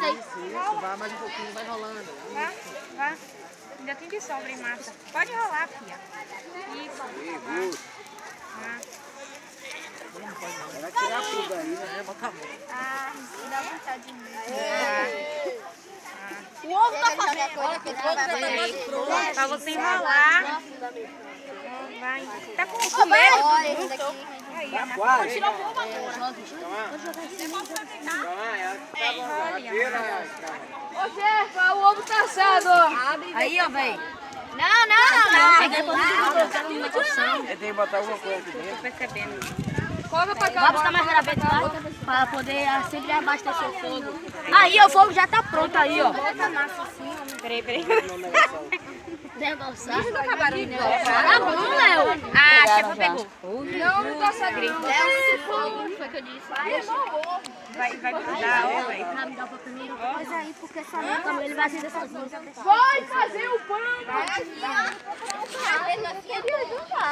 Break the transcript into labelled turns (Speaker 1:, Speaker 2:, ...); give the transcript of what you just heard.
Speaker 1: daí.
Speaker 2: Isso, vai mais um pouquinho, vai rolando.
Speaker 3: Vá. Ainda tem de sobra em massa. Pode rolar, filha. Isso.
Speaker 2: Vai tirar a pulga aí, né? Bota a mão.
Speaker 1: Dá vontade de mim.
Speaker 4: O ovo tá fazendo.
Speaker 3: Pra você enrolar. Vai. Tá com medo?
Speaker 1: Olha esse daqui.
Speaker 3: Aí,
Speaker 2: Tá quase.
Speaker 4: Tira o ovo agora.
Speaker 1: Ô, Jefa, o ovo tá assado.
Speaker 4: Aí, ó, velho.
Speaker 1: Não.
Speaker 4: Peguei pra mim, eu
Speaker 2: Tem que botar alguma coisa aqui dentro.
Speaker 3: tô percebendo.
Speaker 1: Coloca pra cá.
Speaker 4: Vai botar mais graveto lá, pra poder sempre abastecer o fogo. Aí, ó, o fogo já tá pronto aí, ó.
Speaker 1: Bota a massa assim,
Speaker 3: Peraí.
Speaker 4: Negociar.
Speaker 1: Não acabaram de
Speaker 4: Tá bom, Léo.
Speaker 3: Ah, a chefa pegou.
Speaker 1: Não tá assado.
Speaker 4: Foi o que eu disse.
Speaker 3: Vai grudar, ó, vai.
Speaker 4: Me dá o primeiro. Mas aí, porque essa luta, ele vai acender sozinho.
Speaker 1: Vai fazer o pão.
Speaker 4: Vai aqui, ó. Ele vai ajudar.